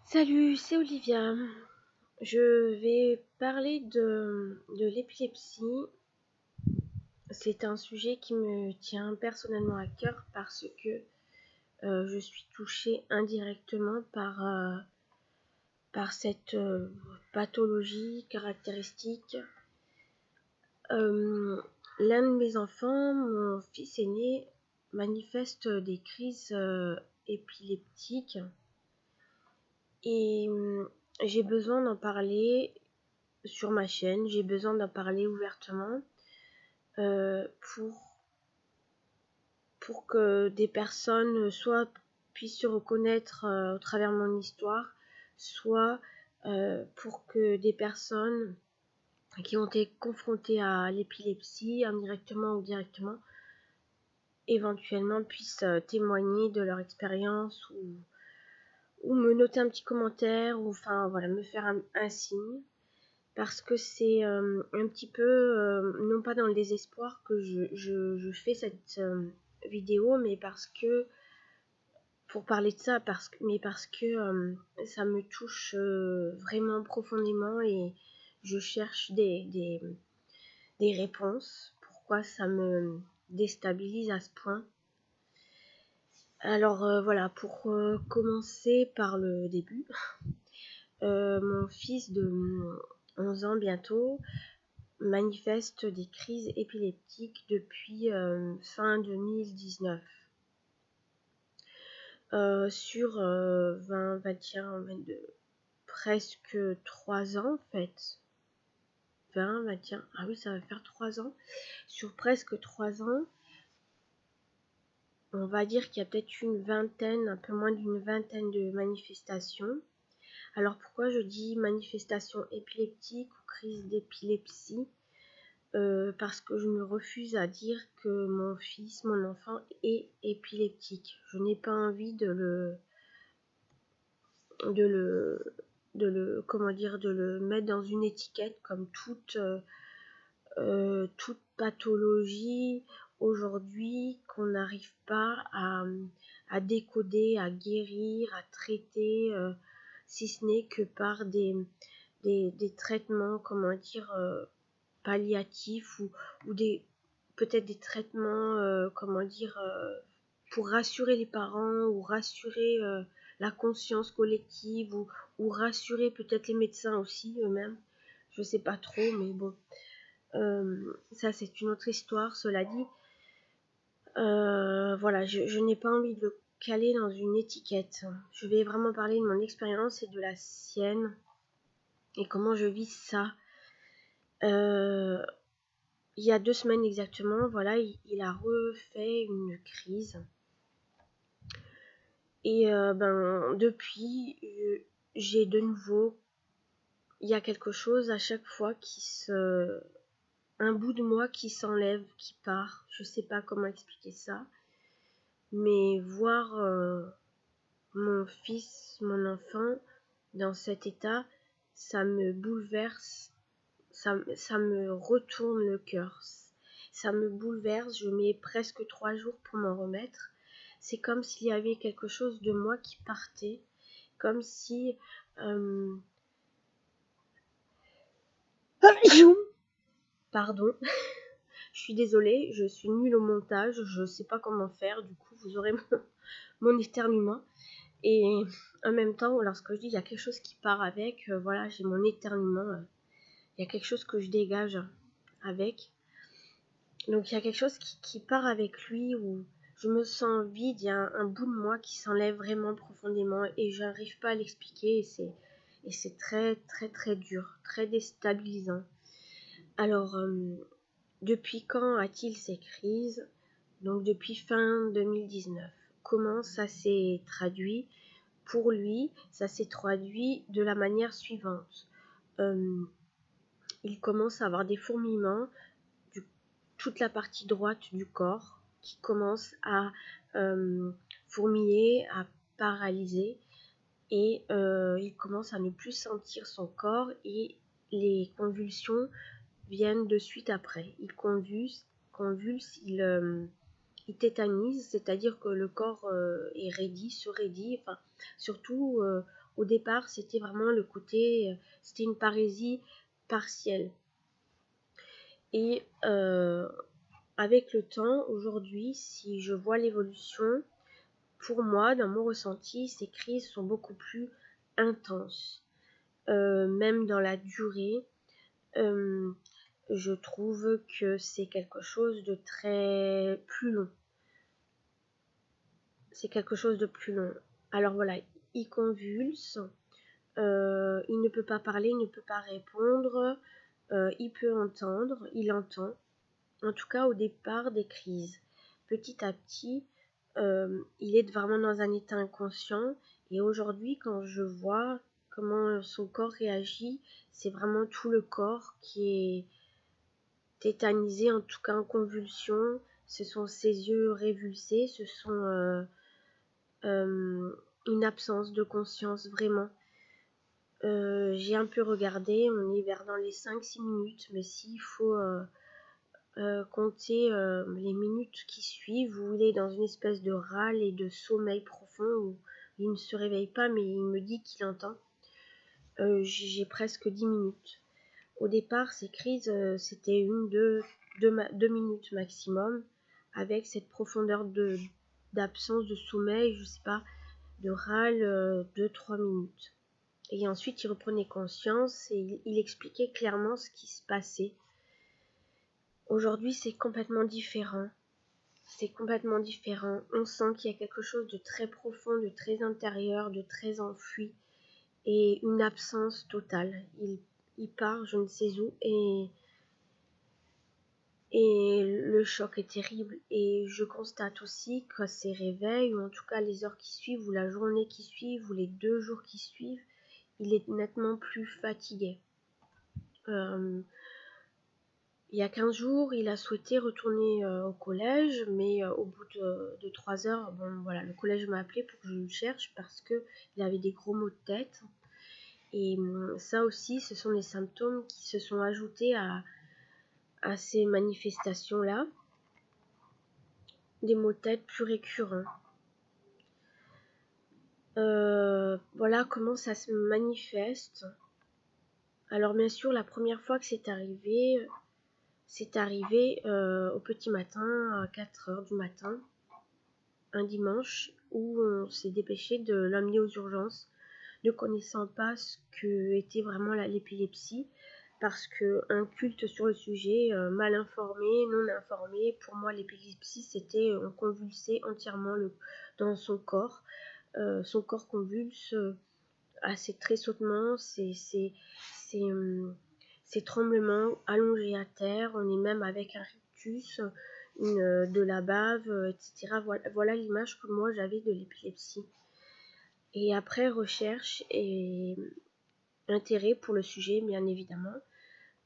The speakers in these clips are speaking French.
Salut, c'est Olivia. Je vais parler de l'épilepsie. C'est un sujet qui me tient personnellement à cœur parce que je suis touchée indirectement par cette pathologie caractéristique. L'un de mes enfants, mon fils aîné, manifeste des crises épileptiques et j'ai besoin d'en parler sur ma chaîne, j'ai besoin d'en parler ouvertement euh, pour, pour que des personnes soit puissent se reconnaître au travers de mon histoire, soit pour que des personnes qui ont été confrontées à l'épilepsie, indirectement ou directement, éventuellement puissent témoigner de leur expérience ou me noter un petit commentaire ou enfin voilà me faire un signe. Parce que c'est un petit peu, non pas dans le désespoir que je fais cette vidéo, mais parce que, pour parler de ça, mais parce que ça me touche vraiment profondément et je cherche des réponses. Pourquoi ça me déstabilise à ce point? Alors voilà, pour commencer par le début, mon fils de 11 ans bientôt manifeste des crises épileptiques depuis fin 2019. Sur 20, 21, 22, presque 3 ans en fait. 20, 21, ah oui, ça va faire 3 ans. Sur presque 3 ans, on va dire qu'il y a peut-être une vingtaine, un peu moins d'une vingtaine de manifestations. Alors pourquoi je dis manifestation épileptique ou crise d'épilepsie? Parce que je me refuse à dire que mon fils, mon enfant est épileptique. Je n'ai pas envie de le mettre dans une étiquette comme toute pathologie aujourd'hui qu'on n'arrive pas à décoder, à guérir, à traiter, si ce n'est que par des traitements, palliatifs ou peut-être des traitements, pour rassurer les parents ou rassurer la conscience collective ou rassurer peut-être les médecins aussi eux-mêmes. Je sais pas trop, mais bon, ça c'est une autre histoire. Cela dit, voilà, je n'ai pas envie de le caler dans une étiquette. Je vais vraiment parler de mon expérience et de la sienne et comment je vis ça. Il y a 2 semaines exactement, voilà, il a refait une crise. Et depuis, j'ai de nouveau, il y a quelque chose à chaque fois un bout de moi qui s'enlève, qui part. Je sais pas comment expliquer ça, mais voir mon fils, mon enfant, dans cet état, ça me bouleverse, ça me retourne le cœur. Ça me bouleverse, je mets presque 3 jours pour m'en remettre. C'est comme s'il y avait quelque chose de moi qui partait, comme si... Pardon, je suis désolée, je suis nulle au montage, je sais pas comment faire, du coup vous aurez mon éternuement. Et en même temps, lorsque je dis il y a quelque chose qui part avec, voilà, j'ai mon éternuement, il y a quelque chose que je dégage avec. Donc il y a quelque chose qui part avec lui où je me sens vide, il y a un bout de moi qui s'enlève vraiment profondément et je n'arrive pas à l'expliquer et c'est très très très dur, très déstabilisant. Alors, depuis quand a-t-il ces crises? Donc depuis fin 2019. Comment ça s'est traduit? Pour lui, ça s'est traduit de la manière suivante. Il commence à avoir des fourmillements toute la partie droite du corps qui commence à fourmiller, à paralyser et il commence à ne plus sentir son corps et les convulsions viennent de suite après. Il convulse, il tétanise, c'est-à-dire que le corps est raidi, se raidit, enfin surtout Au départ, c'était vraiment le côté, c'était une parésie partielle. Et avec le temps, aujourd'hui, si je vois l'évolution, pour moi, dans mon ressenti, ces crises sont beaucoup plus intenses. Même dans la durée, je trouve que c'est quelque chose de très plus long. C'est quelque chose de plus long. Alors voilà, il convulse, il ne peut pas parler, il ne peut pas répondre, il peut entendre, il entend. En tout cas, au départ des crises. Petit à petit, il est vraiment dans un état inconscient. Et aujourd'hui, quand je vois comment son corps réagit, c'est vraiment tout le corps qui est tétanisé, en tout cas en convulsion. Ce sont ses yeux révulsés, ce sont une absence de conscience vraiment. J'ai un peu regardé, on est vers dans les 5-6 minutes, mais s'il faut compter les minutes qui suivent, où il est dans une espèce de râle et de sommeil profond, où il ne se réveille pas, mais il me dit qu'il entend, j'ai presque 10 minutes. Au départ, ces crises, c'était 2 minutes maximum, avec cette profondeur d'absence de sommeil, je sais pas, de râle, 2-3 minutes. Et ensuite, il reprenait conscience et il expliquait clairement ce qui se passait. Aujourd'hui, c'est complètement différent. C'est complètement différent. On sent qu'il y a quelque chose de très profond, de très intérieur, de très enfoui et une absence totale. Il part je ne sais où et le choc est terrible. Et je constate aussi que ces réveils, ou en tout cas les heures qui suivent, ou la journée qui suit, ou les 2 jours qui suivent, il est nettement plus fatigué. Il y a 15 jours, il a souhaité retourner au collège, mais au bout de 3 heures, bon voilà, le collège m'a appelé pour que je le cherche parce qu'il avait des gros maux de tête. Et ça aussi, ce sont des symptômes qui se sont ajoutés à ces manifestations-là, des maux de tête plus récurrents. Voilà comment ça se manifeste. Alors bien sûr, la première fois que c'est arrivé au petit matin, à 4 heures du matin, un dimanche, où on s'est dépêché de l'emmener aux urgences, ne connaissant pas ce que était vraiment l'épilepsie, parce qu'un culte sur le sujet, mal informé, non informé, pour moi l'épilepsie c'était on convulsait entièrement dans son corps convulse, à ses tressautements, ses tremblements allongés à terre, on est même avec un rictus, de la bave, etc. Voilà l'image que moi j'avais de l'épilepsie. Et après recherche et intérêt pour le sujet, bien évidemment,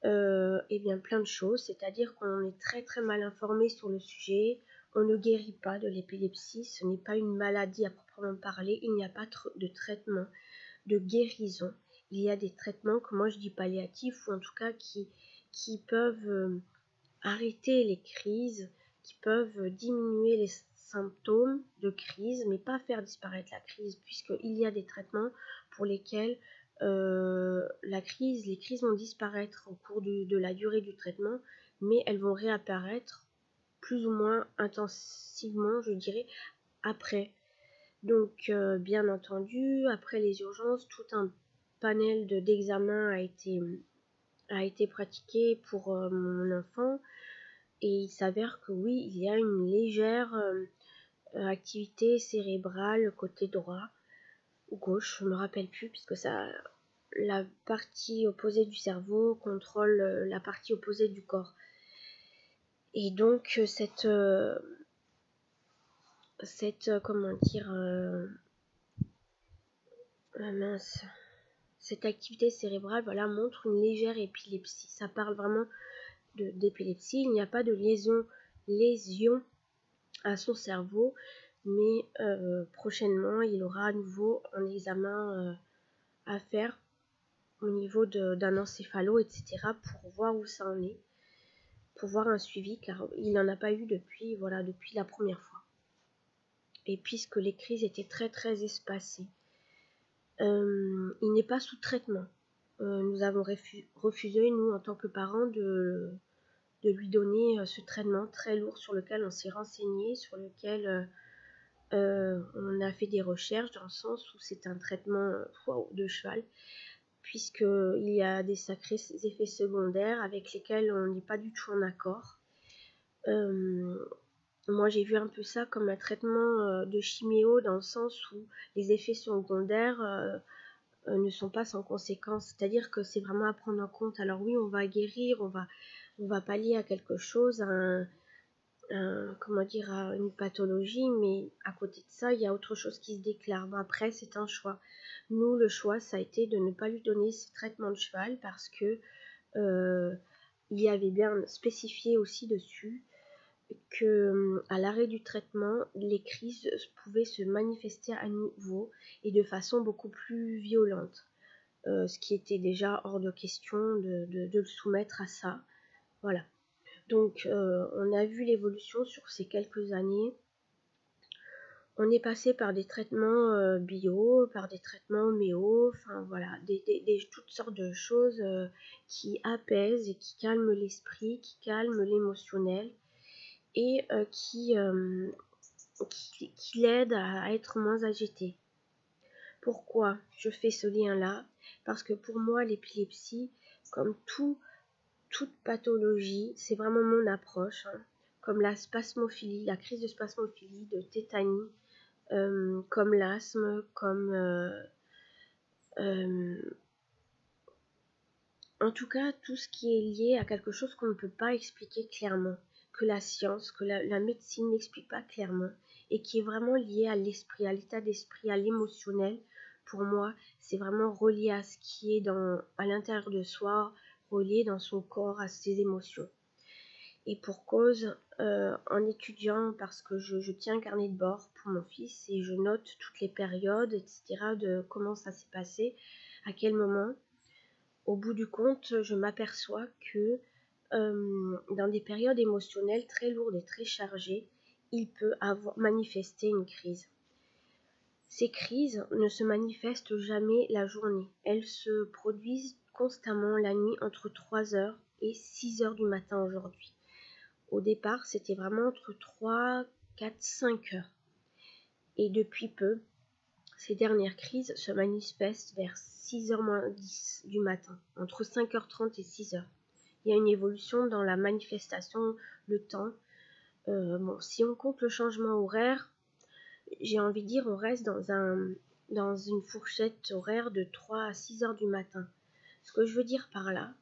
et bien plein de choses, c'est-à-dire qu'on est très très mal informé sur le sujet, on ne guérit pas de l'épilepsie, ce n'est pas une maladie à proprement parler, il n'y a pas de traitement, de guérison. Il y a des traitements que moi je dis palliatifs, ou en tout cas qui peuvent arrêter les crises, qui peuvent diminuer les symptômes de crise, mais pas faire disparaître la crise, puisqu'il y a des traitements pour lesquels les crises vont disparaître au cours de la durée du traitement, mais elles vont réapparaître plus ou moins intensivement, je dirais, après. Donc, bien entendu, après les urgences, tout un panel d'examens a été pratiqué pour mon enfant. Et il s'avère que oui, il y a une légère activité cérébrale côté droit ou gauche, je ne me rappelle plus, puisque la partie opposée du cerveau contrôle la partie opposée du corps. Et donc comment dire, cette activité cérébrale, voilà, montre une légère épilepsie. Ça parle vraiment d'épilepsie. Il n'y a pas de lésion à son cerveau, mais prochainement il aura à nouveau un examen à faire au niveau d'un encéphalo, etc., pour voir où ça en est, pour voir un suivi, car il n'en a pas eu depuis la première fois. Et puisque les crises étaient très très espacées, il n'est pas sous traitement. Nous avons refusé, nous, en tant que parents, de lui donner ce traitement très lourd sur lequel on s'est renseigné, sur lequel on a fait des recherches, dans le sens où c'est un traitement de cheval, puisqu'il y a des sacrés effets secondaires avec lesquels on n'est pas du tout en accord. Moi, j'ai vu un peu ça comme un traitement de chiméo, dans le sens où les effets secondaires ne sont pas sans conséquence. C'est-à-dire que c'est vraiment à prendre en compte. Alors oui, on va guérir, on va pallier à quelque chose, à une pathologie, mais à côté de ça, il y a autre chose qui se déclare. Bon, après, c'est un choix. Nous, le choix, ça a été de ne pas lui donner ce traitement de cheval, parce que il y avait bien spécifié aussi dessus que à l'arrêt du traitement, les crises pouvaient se manifester à nouveau et de façon beaucoup plus violente, ce qui était déjà hors de question de le soumettre à ça. Voilà. Donc on a vu l'évolution sur ces quelques années. On est passé par des traitements bio, par des traitements homéo, enfin voilà, toutes sortes de choses qui apaisent et qui calment l'esprit, qui calment l'émotionnel, et qui l'aide à être moins agité. Pourquoi je fais ce lien-là? Parce que pour moi, l'épilepsie, comme toute pathologie, c'est vraiment mon approche, hein, comme la spasmophilie, la crise de spasmophilie, de tétanie, comme l'asthme, comme en tout cas tout ce qui est lié à quelque chose qu'on ne peut pas expliquer clairement, que la science, que la médecine n'explique pas clairement, et qui est vraiment lié à l'esprit, à l'état d'esprit, à l'émotionnel. Pour moi, c'est vraiment relié à ce qui est à l'intérieur de soi, relié dans son corps à ses émotions. Et pour cause, en étudiant, parce que je tiens un carnet de bord pour mon fils et je note toutes les périodes, etc., de comment ça s'est passé, à quel moment. Au bout du compte, je m'aperçois que dans des périodes émotionnelles très lourdes et très chargées, il peut manifester une crise. Ces crises ne se manifestent jamais la journée. Elles se produisent constamment la nuit, entre 3h et 6h du matin aujourd'hui. Au départ, c'était vraiment entre 3, 4, 5 heures. Et depuis peu, ces dernières crises se manifestent vers 6h moins 10 du matin, entre 5h30 et 6h. Il y a une évolution dans la manifestation, le temps. Si on compte le changement horaire, j'ai envie de dire, on reste dans une fourchette horaire de 3 à 6h du matin. Ce que je veux dire par là,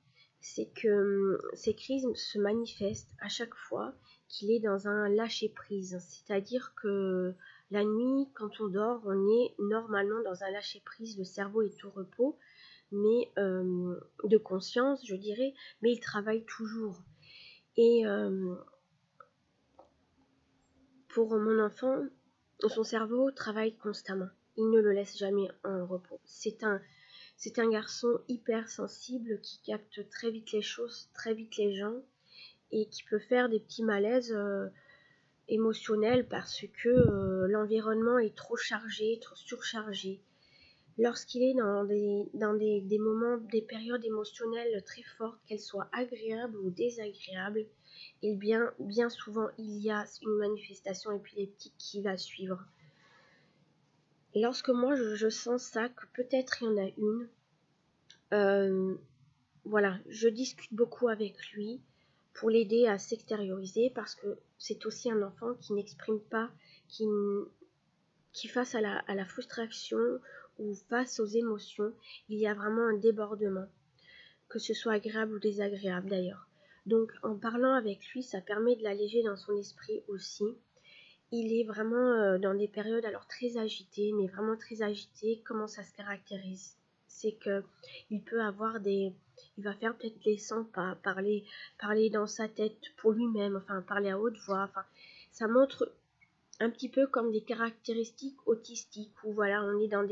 c'est que ces crises se manifestent à chaque fois qu'il est dans un lâcher-prise. C'est-à-dire que la nuit, quand on dort, on est normalement dans un lâcher-prise, le cerveau est au repos, mais de conscience, je dirais, mais il travaille toujours. Et pour mon enfant, son cerveau travaille constamment. Il ne le laisse jamais en repos. C'est un garçon hyper sensible qui capte très vite les choses, très vite les gens, et qui peut faire des petits malaises émotionnels parce que l'environnement est trop chargé, trop surchargé. Lorsqu'il est dans des moments, des périodes émotionnelles très fortes, qu'elles soient agréables ou désagréables, et bien souvent il y a une manifestation épileptique qui va suivre. Et lorsque moi je sens ça, que peut-être il y en a une, voilà, je discute beaucoup avec lui pour l'aider à s'extérioriser, parce que c'est aussi un enfant qui n'exprime pas, qui face à la frustration ou face aux émotions, il y a vraiment un débordement, que ce soit agréable ou désagréable d'ailleurs. Donc en parlant avec lui, ça permet de l'alléger dans son esprit aussi. Il est vraiment dans des périodes alors très agitées, mais vraiment très agitées. Comment ça se caractérise? C'est que il peut avoir il va faire peut-être les 100 pas, parler dans sa tête pour lui-même, enfin parler à haute voix. Enfin, ça montre un petit peu comme des caractéristiques autistiques, où voilà, on est dans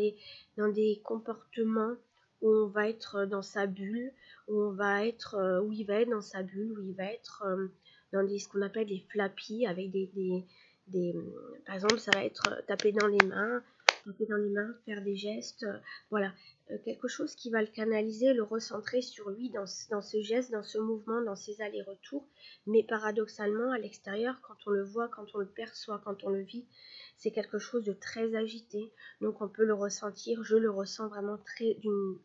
des comportements où on va être dans sa bulle, où il va être dans sa bulle, où il va être dans ce qu'on appelle des flappies, avec par exemple, ça va être taper dans les mains, taper dans les mains, faire des gestes, voilà. Quelque chose qui va le canaliser, le recentrer sur lui dans ce geste, dans ce mouvement, dans ces allers-retours. Mais paradoxalement, à l'extérieur, quand on le voit, quand on le perçoit, quand on le vit, c'est quelque chose de très agité. Donc on peut le ressentir, je le ressens vraiment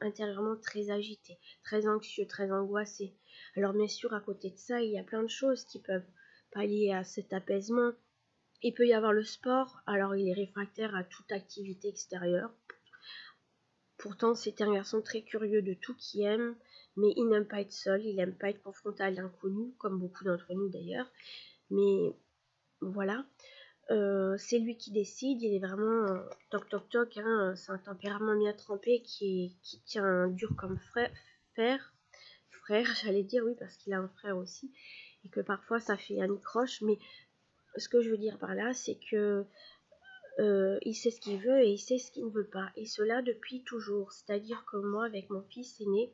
intérieurement très agité, très anxieux, très angoissé. Alors bien sûr, à côté de ça, il y a plein de choses qui peuvent pallier à cet apaisement. Il peut y avoir le sport, alors il est réfractaire à toute activité extérieure. Pourtant, c'est un garçon très curieux de tout qui aime, mais il n'aime pas être seul, il n'aime pas être confronté à l'inconnu, comme beaucoup d'entre nous d'ailleurs. Mais voilà, c'est lui qui décide, il est vraiment toc toc toc, hein, c'est un tempérament bien trempé qui tient dur comme frère, j'allais dire, oui, parce qu'il a un frère aussi, et que parfois ça fait un croche, mais ce que je veux dire par là, c'est que il sait ce qu'il veut et il sait ce qu'il ne veut pas. Et cela depuis toujours. C'est-à-dire que moi, avec mon fils aîné,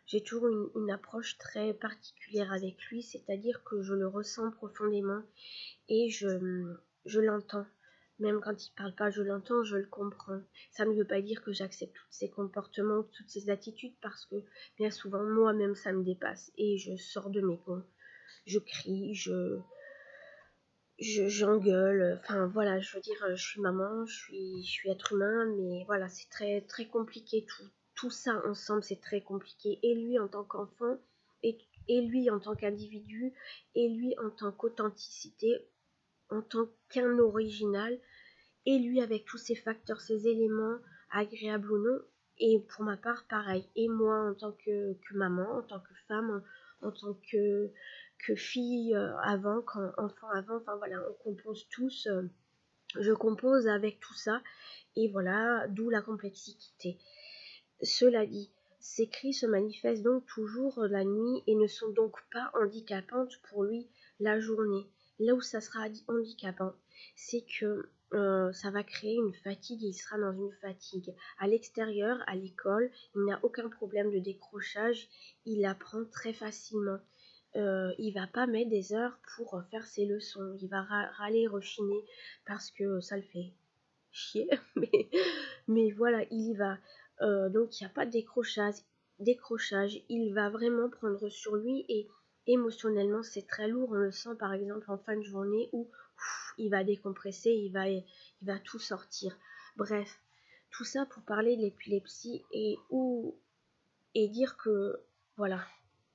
j'ai toujours une approche très particulière avec lui. C'est-à-dire que je le ressens profondément et je l'entends. Même quand il ne parle pas, je l'entends, je le comprends. Ça ne veut pas dire que j'accepte tous ses comportements, toutes ses attitudes, parce que bien souvent, moi-même, ça me dépasse. Et je sors de mes gonds. Je crie, j'engueule, enfin voilà, je veux dire, je suis maman, je suis être humain, mais voilà, c'est très très compliqué, tout ça ensemble, c'est très compliqué, et lui en tant qu'enfant, et lui en tant qu'individu, et lui en tant qu'authenticité, en tant qu'un original, et lui avec tous ces facteurs, ces éléments, agréables ou non, et pour ma part, pareil, et moi en tant que maman, en tant que femme, en tant que fille avant, quand enfant avant, enfin voilà, on compose tous, je compose avec tout ça, et voilà, d'où la complexité. Cela dit, ces cris se manifestent donc toujours la nuit et ne sont donc pas handicapantes pour lui la journée. Là où ça sera handicapant, c'est que ça va créer une fatigue et il sera dans une fatigue. À l'extérieur, à l'école, il n'a aucun problème de décrochage, il apprend très facilement. Il va pas mettre des heures pour faire ses leçons, il va râler, rechiner parce que ça le fait chier, mais voilà, il y va. Donc il n'y a pas de décrochage, il va vraiment prendre sur lui et émotionnellement c'est très lourd, on le sent par exemple en fin de journée où il va décompresser, il va tout sortir. Bref, tout ça pour parler de l'épilepsie et dire que voilà,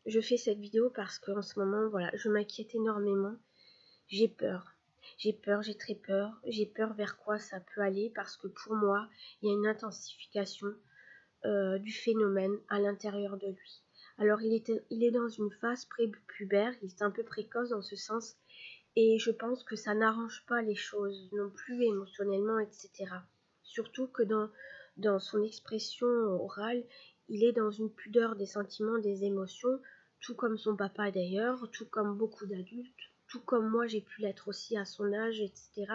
je fais cette vidéo parce qu'en ce moment, voilà, je m'inquiète énormément, j'ai peur. J'ai très peur. J'ai peur vers quoi ça peut aller parce que pour moi, il y a une intensification du phénomène à l'intérieur de lui. Alors, il est dans une phase prépubère, il est un peu précoce dans ce sens, et je pense que ça n'arrange pas les choses non plus émotionnellement, etc. Surtout que dans son expression orale, il est dans une pudeur des sentiments, des émotions, tout comme son papa d'ailleurs, tout comme beaucoup d'adultes, tout comme moi j'ai pu l'être aussi à son âge, etc.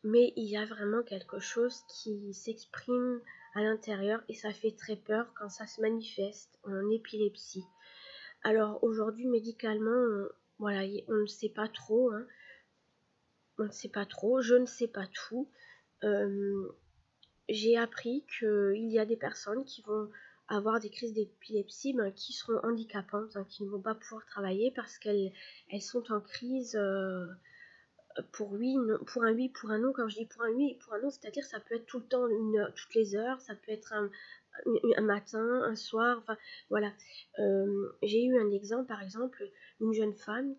Mais il y a vraiment quelque chose qui s'exprime à l'intérieur et ça fait très peur quand ça se manifeste en épilepsie. Alors aujourd'hui médicalement, voilà, on ne sait pas trop, hein. On ne sait pas trop, je ne sais pas tout. J'ai appris qu'il y a des personnes qui vont avoir des crises d'épilepsie qui seront handicapantes, qui ne vont pas pouvoir travailler parce qu'elles sont en crise pour un oui, pour un non. Quand je dis pour un oui et pour un non, c'est-à-dire ça peut être tout le temps, toutes les heures, ça peut être un matin, un soir, enfin voilà. J'ai eu un exemple, par exemple, une jeune femme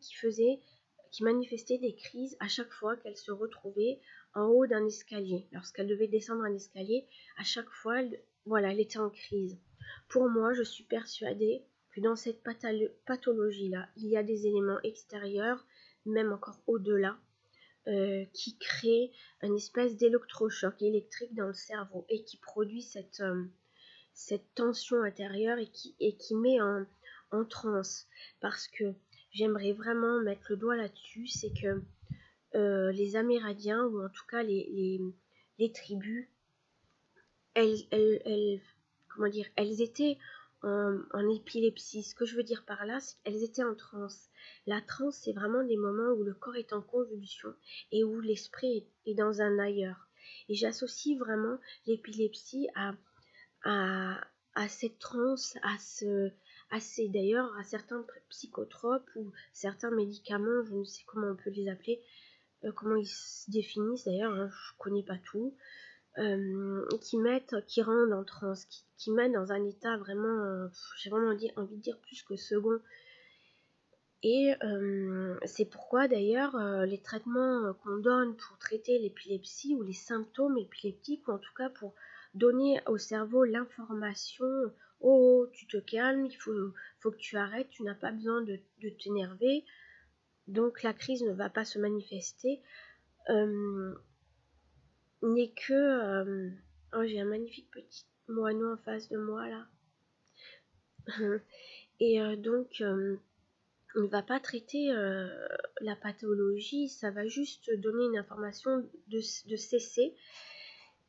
qui manifestait des crises à chaque fois qu'elle se retrouvait en haut d'un escalier. Lorsqu'elle devait descendre un escalier, à chaque fois, voilà, elle était en crise. Pour moi, je suis persuadée que dans cette pathologie-là, il y a des éléments extérieurs, même encore au-delà, qui créent une espèce d'électrochoc électrique dans le cerveau et qui produit cette tension intérieure et qui met en transe. Parce que j'aimerais vraiment mettre le doigt là-dessus, c'est que les Amérindiens, ou en tout cas les tribus, comment dire, elles étaient en épilepsie. Ce que je veux dire par là, c'est qu'elles étaient en transe. La transe, c'est vraiment des moments où le corps est en convulsion et où l'esprit est dans un ailleurs. Et j'associe vraiment l'épilepsie à, à cette transe, d'ailleurs à certains psychotropes ou certains médicaments, je ne sais comment on peut les appeler, comment ils se définissent d'ailleurs, hein, je connais pas tout, qui rendent en transe, qui mettent dans un état vraiment, j'ai vraiment envie de dire plus que second. Et c'est pourquoi d'ailleurs les traitements qu'on donne pour traiter l'épilepsie ou les symptômes épileptiques, ou en tout cas pour donner au cerveau l'information, oh tu te calmes, il faut que tu arrêtes, tu n'as pas besoin de t'énerver, donc la crise ne va pas se manifester, n'est que... oh, j'ai un magnifique petit moineau en face de moi là. Et donc on ne va pas traiter la pathologie, ça va juste donner une information de cesser.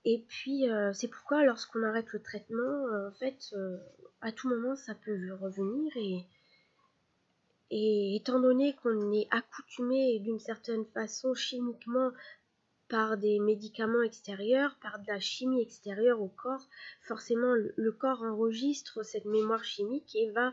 Et puis c'est pourquoi lorsqu'on arrête le traitement, en fait, à tout moment ça peut revenir, et étant donné qu'on est accoutumé d'une certaine façon chimiquement par des médicaments extérieurs, par de la chimie extérieure au corps, forcément le corps enregistre cette mémoire chimique et va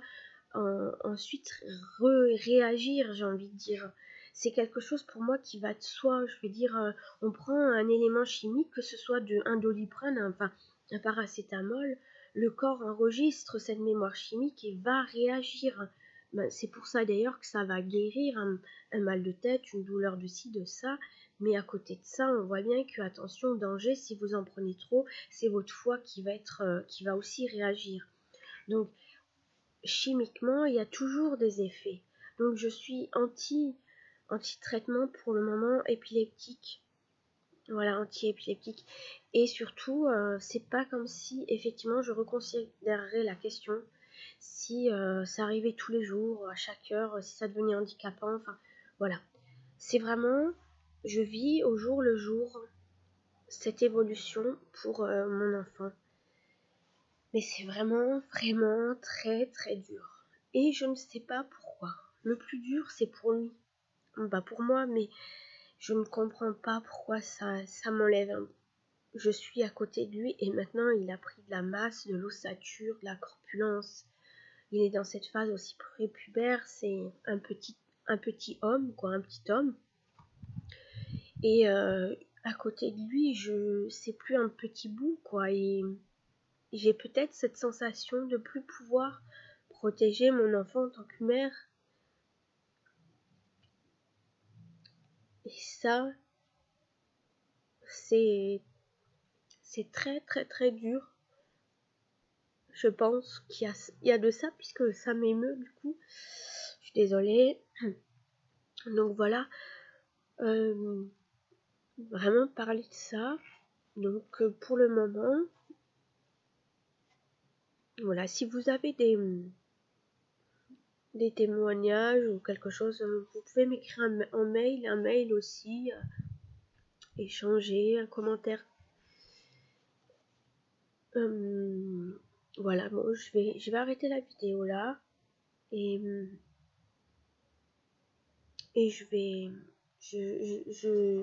ensuite réagir, j'ai envie de dire. C'est quelque chose pour moi qui va de soi. Je veux dire, on prend un élément chimique, que ce soit un doliprane, enfin un paracétamol, le corps enregistre cette mémoire chimique et va réagir. Ben, c'est pour ça d'ailleurs que ça va guérir un mal de tête, une douleur de ci, de ça. Mais à côté de ça, on voit bien que, attention, danger, si vous en prenez trop, c'est votre foie qui va aussi réagir. Donc, chimiquement, il y a toujours des effets. Donc, je suis anti-traitement pour le moment épileptique. Voilà, anti-épileptique. Et surtout, c'est pas comme si, effectivement, je reconsidérerais la question si ça arrivait tous les jours, à chaque heure, si ça devenait handicapant. Enfin, voilà. C'est vraiment, je vis au jour le jour cette évolution pour mon enfant. Mais c'est vraiment, vraiment très, très dur. Et je ne sais pas pourquoi. Le plus dur, c'est pour lui. Bah pour moi, mais je ne comprends pas pourquoi ça m'enlève. Je suis à côté de lui et maintenant il a pris de la masse, de l'ossature, de la corpulence. Il est dans cette phase aussi prépubère, c'est un petit homme, quoi, un petit homme. Et à côté de lui, c'est plus un petit bout, quoi. Et j'ai peut-être cette sensation de plus pouvoir protéger mon enfant en tant que mère. Et ça, c'est très très très dur. Je pense qu'il y a de ça, puisque ça m'émeut du coup. Je suis désolée. Donc voilà. Vraiment parler de ça. Donc pour le moment, voilà, si vous avez des témoignages ou quelque chose, vous pouvez m'écrire un mail aussi, échanger, un commentaire. Voilà, bon, je vais arrêter la vidéo là, et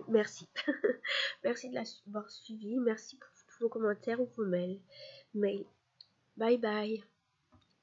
merci. Merci de l'avoir suivi, merci pour tous vos commentaires ou vos mails. Bye bye.